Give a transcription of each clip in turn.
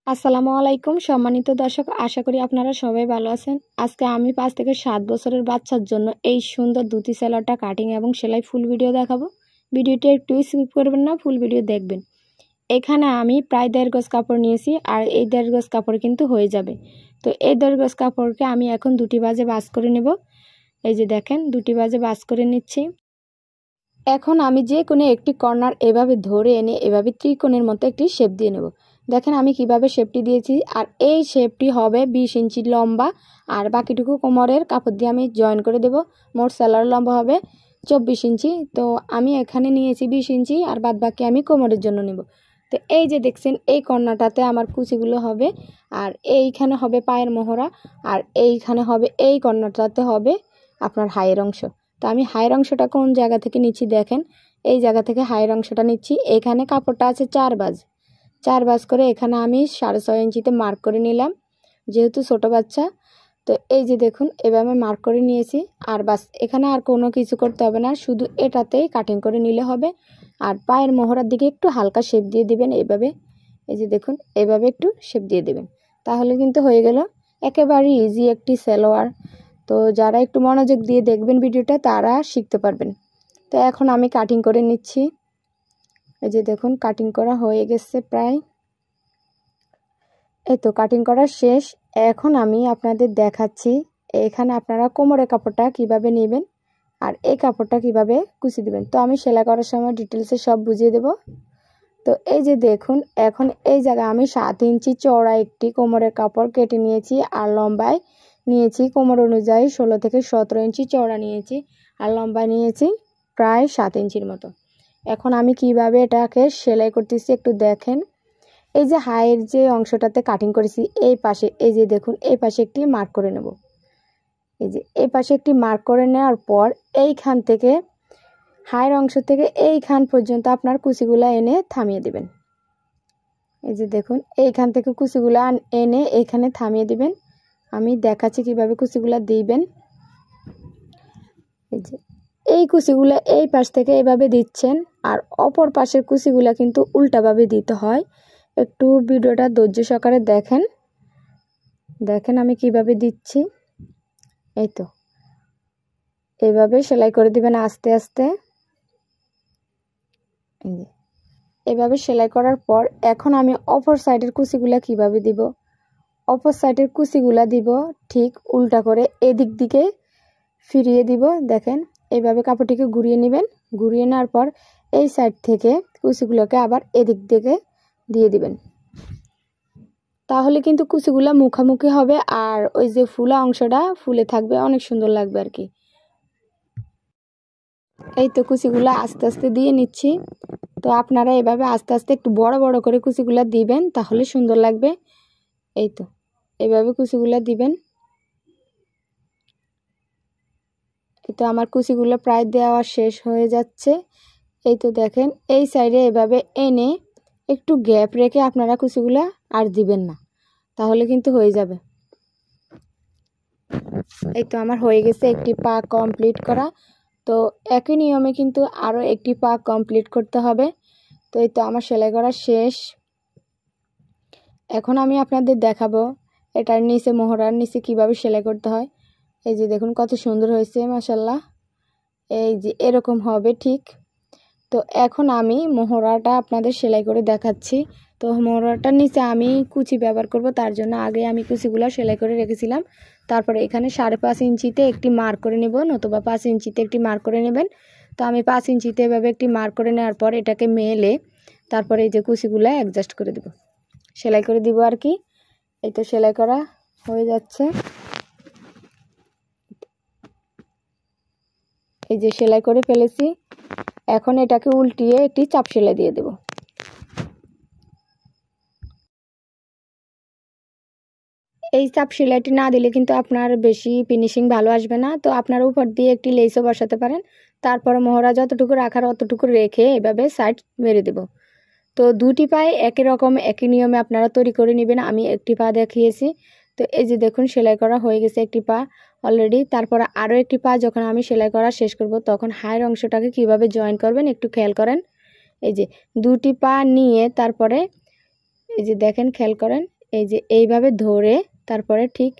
আসসালামু আলাইকুম সম্মানিত দর্শক, আশা করি আপনারা সবাই ভালো আছেন। আজকে আমি 5 থেকে 7 বছরের বাচ্চার জন্য এই সুন্দর দুটি সেলারটা কাটিং এবং সেলাই ফুল ভিডিও দেখাবো। ভিডিওটি একটু স্কিপ করবেন না, ফুল ভিডিও দেখবেন। এখানে আমি প্রায় 1.5 গজ কাপড় নিয়েছি, আর এই 1.5 গজ কাপড় কিন্তু হয়ে যাবে। তো এই 1.5 গজ কাপড়কে আমি এখন দুটি ভাঁজে ভাঁজ করে নেব। এই যে দেখেন, দুটি ভাঁজে ভাঁজ করে নিচ্ছি। এখন আমি যে কোনো একটি কর্নার এভাবে ধরে এনে এভাবে ত্রিকোণের মতো একটি শেপ দিয়ে নেব। দেখেন আমি কিভাবে শেপটি দিয়েছি, আর এই শেপটি হবে 20 ইঞ্চি লম্বা, আর বাকিটুকু কোমরের কাপড় দিয়ে আমি জয়েন করে দেব। মোট সেলার লম্বা হবে 24 ইঞ্চি। তো আমি এখানে নিয়েছি 20 ইঞ্চি, আর বাদ বাকি আমি কোমরের জন্য নেব। তো এই যে দেখছেন, এই কর্নারটাতে আমার কুচিগুলো হবে, আর এইখানে হবে পায়ের মোহরা, আর এইখানে হবে, এই কর্নারটাতে হবে আপনার হাইয়ের অংশ। তো আমি হাইয়ের অংশটা কোন জায়গা থেকে নিচ্ছি দেখেন, এই জায়গা থেকে হাইয়ের অংশটা নিচ্ছি। এখানে কাপড়টা আছে 4 ভাঁজ করে এখানে আমি 6.5 ইঞ্চিতে মার্ক করে নিলাম, যেহেতু ছোট বাচ্চা। তো এই যে দেখুন, এভাবে মার্ক করে নিয়েছি। আর বাস, এখানে আর কোনো কিছু করতে হবে না, শুধু এটাতেই কাটিং করে নিলে হবে। আর পায়ের মোহরার দিকে একটু হালকা শেপ দিয়ে দিবেন এইভাবে। এই যে দেখুন, এইভাবে একটু শেপ দিয়ে দিবেন, তাহলে কিন্তু হয়ে গেল একেবারে ইজি একটি সালোয়ার। তো যারা একটু মনোযোগ দিয়ে দেখবেন ভিডিওটা, তারা শিখতে পারবেন। তো এখন আমি কাটিং করে নিচ্ছি। এই যে দেখুন, কাটিং করা হয়ে গেছে প্রায়। এই তো কাটিং করা শেষ। এখন আমি আপনাদের দেখাচ্ছি এখানে আপনারা কোমরের কাপড়টা কিভাবে নেবেন, আর এই কাপড়টা কিভাবে কুচি দিবেন। তো আমি সেলাই করার সময় ডিটেলসে সব বুঝিয়ে দেব। তো এই যে দেখুন, এখন এই জায়গায় আমি 7 ইঞ্চি চওড়া একটি কোমরের কাপড় কেটে নিয়েছি, আর লম্বায় নিয়েছি কোমর অনুযায়ী 16 থেকে 17 ইঞ্চি চওড়া নিয়েছি, আর লম্বায় নিয়েছি প্রায় 7 ইঞ্চির মতো। এখন আমি কিভাবে এটাকে সেলাই করতেছি একটু দেখেন। এই যে হাইয়ের যে অংশটাতে কাটিং করেছি, এই পাশে এই যে দেখুন, এই পাশে একটি মার্ক করে নেব। এই যে এই পাশে একটি মার্ক করে নেওয়ার পর এইখান থেকে হাইয়ের অংশ থেকে এইখান পর্যন্ত আপনার কুচিগুলা এনে থামিয়ে দিবেন। এই যে দেখুন, এইখান থেকে কুচিগুলা এনে এইখানে থামিয়ে দিবেন। আমি দেখাচ্ছি কিভাবে কুচিগুলা দিবেন। এই যে এই কুচিগুলা এই পাশ থেকে এইভাবে দিচ্ছেন, আর অপর পাশের কুচিগুলা কিন্তু উল্টাভাবে দিতে হয়। একটু ভিডিওটা ধৈর্য সহকারে দেখেন। দেখেন আমি কিভাবে দিচ্ছি। এই তো এইভাবে সেলাই করে দিবেন আস্তে আস্তে। এভাবে সেলাই করার পর এখন আমি অপর সাইডের কুচিগুলা কিভাবে দিব। অপর সাইডের কুচিগুলা দিব ঠিক উল্টা করে এদিক দিকে ফিরিয়ে দিব। দেখেন, এইভাবে কাপড়টিকে ঘুরিয়ে নেবেন। ঘুরিয়ে নেওয়ার পর এই সাইড থেকে কুচিগুলোকে আবার এদিক দিকে দিয়ে দিবেন, তাহলে কিন্তু কুচিগুলা মুখামুখি হবে, আর ওই যে ফুলা অংশটা ফুলে থাকবে, অনেক সুন্দর লাগবে আর কি। এই তো কুচিগুলা আস্তে আস্তে দিয়ে নিচ্ছি। তো আপনারা এভাবে আস্তে আস্তে একটু বড় বড় করে কুচিগুলা দিবেন, তাহলে সুন্দর লাগবে। এই তো এইভাবে কুচিগুলা দিবেন। এই তো আমার কুচিগুলো প্রায় দেওয়া শেষ হয়ে যাচ্ছে। এই তো দেখেন, এই সাইডে এভাবে এনে একটু গ্যাপ রেখে আপনারা কুচিগুলা আর দিবেন না, তাহলে কিন্তু হয়ে যাবে। এই তো আমার হয়ে গেছে একটি পা কমপ্লিট করা। তো একই নিয়মে কিন্তু আরও একটি পা কমপ্লিট করতে হবে। তো এই তো আমার সেলাই করা শেষ। এখন আমি আপনাদের দেখাবো এটার নিচে, মোহরার নিচে কিভাবে সেলাই করতে হয়। এই যে দেখুন কত সুন্দর হয়েছে মাশাআল্লাহ। এই যে এরকম হবে ঠিক। তো এখন আমি মোহরাটা আপনাদের সেলাই করে দেখাচ্ছি। তো মোহরাটার নিচে আমি কুচি ব্যবহার করব, তার জন্য আগে আমি কুচিগুলো সেলাই করে রেখেছিলাম। তারপরে এখানে 5.5 ইঞ্চিতে একটি মার্ক করে নেব, নতুবা 5 ইঞ্চিতে একটি মার্ক করে নেবেন। তো আমি 5 ইঞ্চিতে এভাবে একটি মার্ক করে নেওয়ার পর এটাকে মেলে তারপরে এই যে কুচিগুলো অ্যাডজাস্ট করে দেব, সেলাই করে দিব আর কি। এই তো সেলাই করা হয়ে যাচ্ছে। এই যে সেলাই করে ফেলেছি। এখন এটাকে উল্টিয়ে একটি চাপ সেলাই দিয়ে দেব। এই চাপ সেলাইটি না দিলে কিন্তু আপনার বেশি ফিনিশিং ভালো আসবে না। তো আপনার উপর দিয়ে একটি লেসও বসাতে পারেন। তারপরে মোহরা যতটুকু রাখার অতটুকু রেখে এভাবে সাইড মেরে দেব। তো দুটি পায়ে একই রকম একই নিয়মে আপনারা তৈরি করে নেবেন। আমি একটি পা দেখিয়েছি। তো এই যে দেখুন, সেলাই করা হয়ে গেছে একটি পা অলরেডি। তারপরে আরও একটি পা যখন আমি সেলাই করা শেষ করব, তখন হাইয়ের অংশটাকে কিভাবে জয়েন করবেন একটু খেয়াল করেন। এই যে দুটি পা নিয়ে তারপরে এই যে দেখেন, খেয়াল করেন, এই যে এইভাবে ধরে তারপরে ঠিক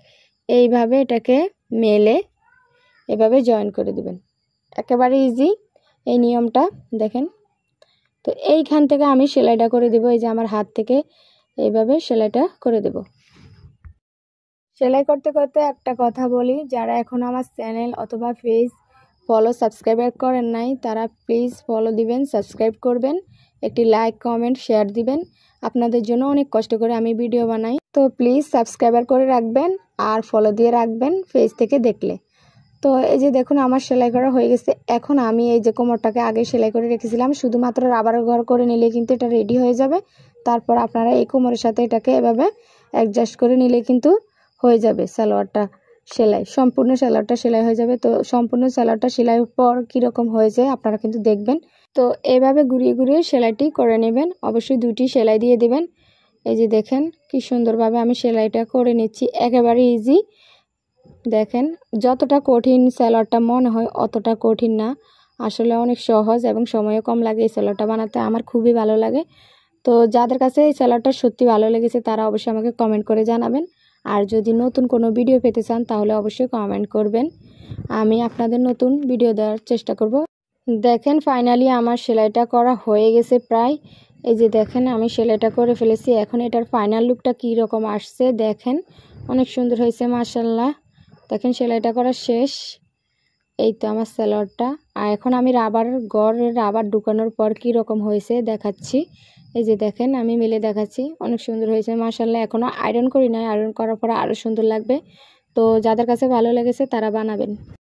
এইভাবে এটাকে মেলে এভাবে জয়েন করে দিবেন। একেবারে ইজি এই নিয়মটা দেখেন। তো এইখান থেকে আমি সেলাইটা করে দেব। এই যে আমার হাত থেকে এইভাবে সেলাইটা করে দেব। সেলাই করতে করতে একটা কথা বলি, যারা এখন আমার চ্যানেল অথবা পেজ ফলো সাবস্ক্রাইব করেন নাই তারা প্লিজ ফলো দিবেন, সাবস্ক্রাইব করবেন, একটি লাইক কমেন্ট শেয়ার দিবেন। আপনাদের জন্য অনেক কষ্ট করে আমি ভিডিও বানাই, তো প্লিজ সাবস্ক্রাইবার করে রাখবেন আর ফলো দিয়ে রাখবেন পেজ থেকে দেখলে। তো এই যে দেখুন আমার সেলাই করা হয়ে গেছে। এখন আমি এই যে কোমরটাকে আগে সেলাই করে রেখেছিলাম, শুধুমাত্র রাবার ঘর করে নিলে কিন্তু এটা রেডি হয়ে যাবে। তারপর আপনারা এই কোমরের সাথে এটাকে এভাবে অ্যাডজাস্ট করে নিলে কিন্তু হয়ে যাবে সালোয়ারটা সেলাই, সম্পূর্ণ সালোয়ারটা সেলাই হয়ে যাবে। তো সম্পূর্ণ সালোয়ারটা সেলাইয়ের পর কীরকম হয়েছে আপনারা কিন্তু দেখবেন। তো এভাবে ঘুরিয়ে ঘুরিয়ে সেলাইটি করে নেবেন। অবশ্যই দুটি সেলাই দিয়ে দিবেন। এই যে দেখেন কি সুন্দরভাবে আমি সেলাইটা করে নিচ্ছি, একেবারে ইজি। দেখেন যতটা কঠিন সালোয়ারটা মনে হয় অতটা কঠিন না, আসলে অনেক সহজ এবং সময়ও কম লাগে। এই সালোয়ারটা বানাতে আমার খুবই ভালো লাগে। তো যাদের কাছে এই সালোয়ারটা সত্যি ভালো লেগেছে তারা অবশ্যই আমাকে কমেন্ট করে জানাবেন। আর যদি নতুন কোনো ভিডিও পেতে চান তাহলে অবশ্যই কমেন্ট করবেন, আমি আপনাদের নতুন ভিডিও দেওয়ার চেষ্টা করব। দেখেন ফাইনালি আমার সেলাইটা করা হয়ে গেছে প্রায়। এই যে দেখেন আমি সেলাইটা করে ফেলেছি। এখন এটার ফাইনাল লুকটা কী রকম আসছে দেখেন, অনেক সুন্দর হয়েছে মাশাআল্লাহ। দেখেন সেলাইটা করা শেষ। এই তো আমার সালোয়ারটা। আর এখন আমি রাবার ঢুকানোর পর কী রকম হয়েছে দেখাচ্ছি। এই যে দেখেন আমি মেলে দেখাচ্ছি, অনেক সুন্দর হয়েছে মাশাআল্লাহ। এখনও আয়রন করি নাই, আয়রন করার পর আরও সুন্দর লাগবে। তো যাদের কাছে ভালো লেগেছে তারা বানাবেন।